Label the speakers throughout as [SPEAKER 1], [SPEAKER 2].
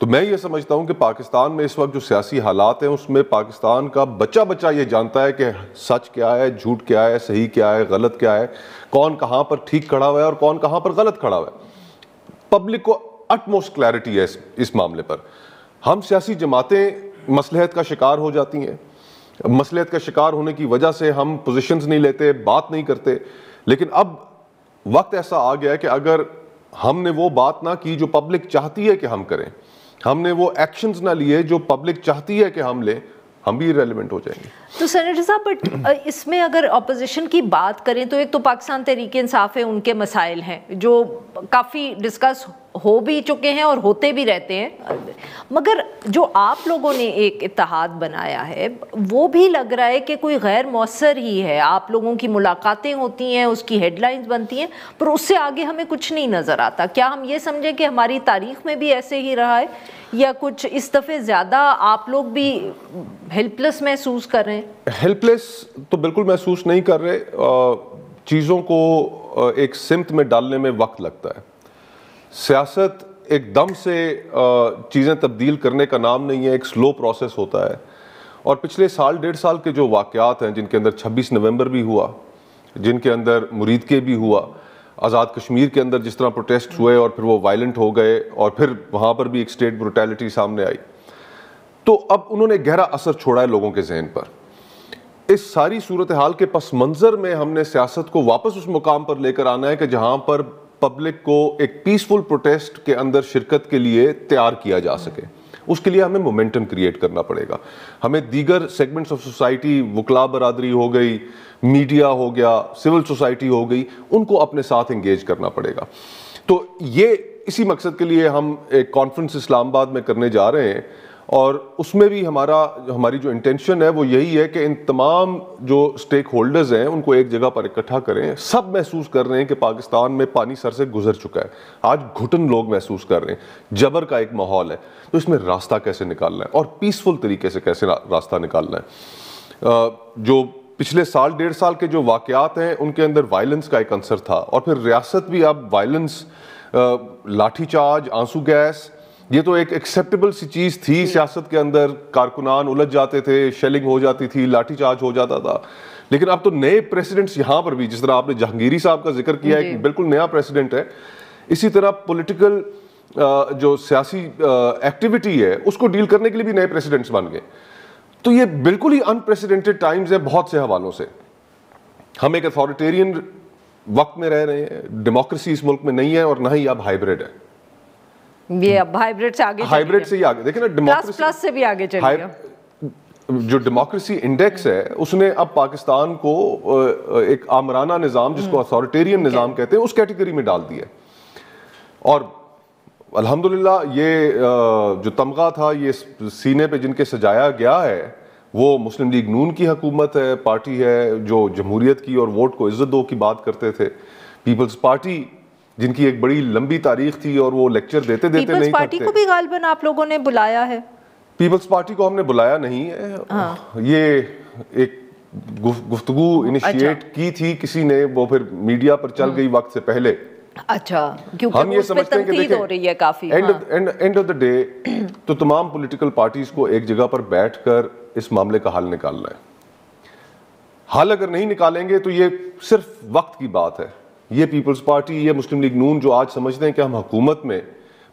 [SPEAKER 1] تو میں یہ سمجھتا ہوں کہ پاکستان میں اس وقت جو سیاسی حالات ہیں اس میں پاکستان کا بچہ بچہ یہ جانتا ہے کہ سچ کیا ہے، جھوٹ کیا ہے، صحیح کیا ہے، غلط کیا ہے، کون کہاں پر ٹھیک کھڑا ہوا ہے اور کون کہاں پر غلط کھڑا ہوا ہے. پبلک کو اٹموسٹ کلیئرٹی ہے اس معاملے پر. ہم سیاسی جماعتیں مصلحت کا شکار ہو جاتی ہیں، مصلحت کا شکار ہونے کی وجہ سے ہم پوزیشنز نہیں لیتے، بات نہیں کرتے. لیکن اب وقت ایسا آ گیا ہے کہ اگر ہم نے وہ بات نہ کی جو پبلک چاہتی ہے کہ ہم کریں، ہم نے وہ ایکشنز نہ لیے جو پبلک چاہتی ہے کہ ہم لیں، ہم بھی ریلیونٹ ہو جائیں گے.
[SPEAKER 2] تو سینیٹر صاحب بٹ اس میں اگر اپوزیشن کی بات کریں تو ایک تو پاکستان تحریک انصاف ہے، ان کے مسائل ہیں جو کافی ڈسکس ہو بھی چکے ہیں اور ہوتے بھی رہتے ہیں، مگر جو آپ لوگوں نے ایک اتحاد بنایا ہے وہ بھی لگ رہا ہے کہ کوئی غیر مؤثر ہی ہے. آپ لوگوں کی ملاقاتیں ہوتی ہیں، اس کی ہیڈ لائنز بنتی ہیں، پر اس سے آگے ہمیں کچھ نہیں نظر آتا. کیا ہم یہ سمجھیں کہ ہماری تاریخ میں بھی ایسے ہی رہا ہے یا کچھ اس دفعے زیادہ آپ لوگ بھی ہیلپ لیس محسوس کر رہے ہیں؟
[SPEAKER 1] ہیلپ لیس تو بالکل محسوس نہیں کر رہے. چیزوں کو ایک سمت میں ڈالنے میں وقت لگتا ہے. سیاست ایک دم سے چیزیں تبدیل کرنے کا نام نہیں ہے، ایک سلو پروسیس ہوتا ہے. اور پچھلے سال ڈیڑھ سال کے جو واقعات ہیں جن کے اندر 26 نومبر بھی ہوا، جن کے اندر مرید کے بھی ہوا، آزاد کشمیر کے اندر جس طرح پروٹیسٹ ہوئے اور پھر وہ وائلنٹ ہو گئے اور پھر وہاں پر بھی ایک اسٹیٹ بروٹیلٹی سامنے آئی، تو اب انہوں نے گہرا اثر چھوڑا ہے لوگوں کے ذہن پر. اس ساری صورتحال کے پس منظر میں ہم نے سیاست کو واپس اس مقام پر لے کر آنا ہے کہ جہاں پر پبلک کو ایک پیسفل پروٹیسٹ کے اندر شرکت کے لیے تیار کیا جا سکے. اس کے لیے ہمیں مومنٹم کریٹ کرنا پڑے گا. ہمیں دیگر سیگمنٹس آف سوسائٹی، وکلاء برادری ہو گئی، میڈیا ہو گیا، سول سوسائٹی ہو گئی، ان کو اپنے ساتھ انگیج کرنا پڑے گا. تو یہ اسی مقصد کے لیے ہم ایک کانفرنس اسلام آباد میں کرنے جا رہے ہیں، اور اس میں بھی ہماری جو انٹینشن ہے وہ یہی ہے کہ ان تمام جو سٹیک ہولڈرز ہیں ان کو ایک جگہ پر اکٹھا کریں. سب محسوس کر رہے ہیں کہ پاکستان میں پانی سر سے گزر چکا ہے. آج گھٹن لوگ محسوس کر رہے ہیں، جبر کا ایک ماحول ہے. تو اس میں راستہ کیسے نکالنا ہے اور پیسفل طریقے سے کیسے راستہ نکالنا ہے. جو پچھلے سال ڈیڑھ سال کے جو واقعات ہیں ان کے اندر وائلنس کا ایک عنصر تھا، اور پھر ریاست بھی اب وائلنس، لاٹھی چارج، آنسو گیس، یہ تو ایک ایکسیپٹیبل سی چیز تھی سیاست کے اندر. کارکنان الجھ جاتے تھے، شیلنگ ہو جاتی تھی، لاٹھی چارج ہو جاتا تھا. لیکن اب تو نئے پریسیڈنٹس یہاں پر بھی، جس طرح آپ نے جہانگیری صاحب کا ذکر کیا ہے کہ بالکل نیا پریسیڈنٹ ہے، اسی طرح پولیٹیکل جو سیاسی ایکٹیویٹی ہے اس کو ڈیل کرنے کے لیے بھی نئے پریسیڈنٹس بن گئے. تو یہ بالکل ہی انپریسیڈنٹڈ ٹائمز ہیں بہت سے حوالوں سے. ہم ایک اتھارٹیرین وقت میں رہ رہے ہیں، ڈیموکریسی اس ملک میں نہیں ہے اور نہ ہی اب ہائیبریڈ ہے.
[SPEAKER 2] یہ اب ہائیبریڈ سے آگے
[SPEAKER 1] ہائیبریڈ سے ہی آگے دیکھیں نا، ڈیموکریسی
[SPEAKER 2] پلس سے بھی آگے چلے گا.
[SPEAKER 1] جو ڈیموکریسی انڈیکس ہے اس نے اب پاکستان کو ایک آمرانہ نظام جس کو اتھارٹیرین نظام کہتے ہیں اس کیٹیگری میں ڈال دیا. اور الحمدللہ یہ جو تمغہ تھا یہ سینے پہ جن کے سجایا گیا ہے وہ مسلم لیگ نون کی حکومت ہے، پارٹی ہے جو جمہوریت کی اور ووٹ کو عزت دو کی بات کرتے تھے. پیپلز پارٹی جن کی ایک بڑی لمبی تاریخ تھی اور وہ لیکچر دیتے نہیں تھکتے.
[SPEAKER 2] پیپلز پارٹی کو بھی غالباً آپ لوگوں نے بلایا ہے؟
[SPEAKER 1] پیپلز پارٹی کو ہم نے بلایا نہیں ہے. یہ ایک گفتگو انیشیٹ کی تھی کسی نے، وہ پھر میڈیا پر چل گئی وقت سے پہلے.
[SPEAKER 2] اچھا، کیونکہ اس پہ تنقید ہو رہی ہے کافی.
[SPEAKER 1] اینڈ آف دا ڈے تو تمام پولیٹیکل پارٹیز کو ایک جگہ پر بیٹھ کر اس معاملے کا حل نکالنا ہے. حل اگر نہیں نکالیں گے تو یہ صرف وقت کی بات ہے. یہ پیپلز پارٹی، یہ مسلم لیگ نون جو آج سمجھتے ہیں کہ ہم حکومت میں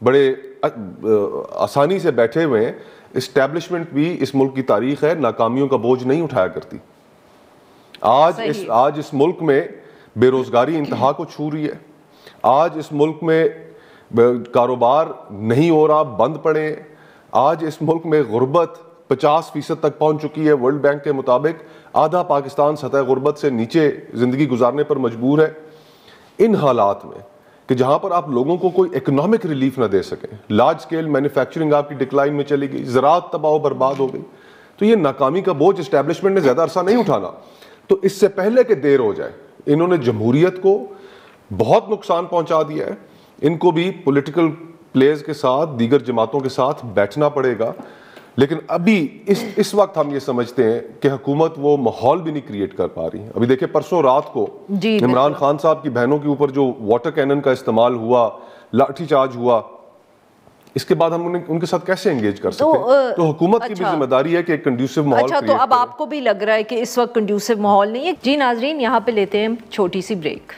[SPEAKER 1] بڑے آسانی سے بیٹھے ہوئے ہیں، اسٹیبلشمنٹ بھی اس ملک کی تاریخ ہے، ناکامیوں کا بوجھ نہیں اٹھایا کرتی. آج اس ملک میں بے روزگاری انتہا کو چھو رہی ہے. آج اس ملک میں کاروبار نہیں ہو رہا، بند پڑے. آج اس ملک میں غربت 50% تک پہنچ چکی ہے. ورلڈ بینک کے مطابق آدھا پاکستان سطح غربت سے نیچے زندگی گزارنے پر مجبور ہے. ان حالات میں کہ جہاں پر آپ لوگوں کو کوئی اکنامک ریلیف نہ دے سکیں، لارج سکیل مینوفیکچرنگ آپ کی ڈکلائن میں چلی گئی، زراعت تباہ و برباد ہو گئی، تو یہ ناکامی کا بوجھ اسٹیبلشمنٹ نے زیادہ عرصہ نہیں اٹھانا. تو اس سے پہلے کہ دیر ہو جائے، انہوں نے جمہوریت کو بہت نقصان پہنچا دیا ہے. ان کو بھی پولیٹیکل پلیئرز کے ساتھ، دیگر جماعتوں کے ساتھ بیٹھنا پڑے گا. لیکن ابھی اس وقت ہم یہ سمجھتے ہیں کہ حکومت وہ ماحول بھی نہیں کریٹ کر پا رہی. ابھی دیکھیں پرسوں رات کو عمران خان صاحب کی بہنوں کے اوپر جو واٹر کینن کا استعمال ہوا، لاٹھی چارج ہوا، اس کے بعد ہم ان کے ساتھ کیسے انگیج کر سکتے؟ تو حکومت کی بھی ذمہ داری ہے کہ ایک کنڈیوسو ماحول
[SPEAKER 2] اچھا، تو اب آپ کو بھی لگ رہا ہے کہ اس وقت کنڈیوسو ماحول نہیں ہے. جی ناظرین، یہاں پہ لیتے ہیں چھوٹی سی بریک.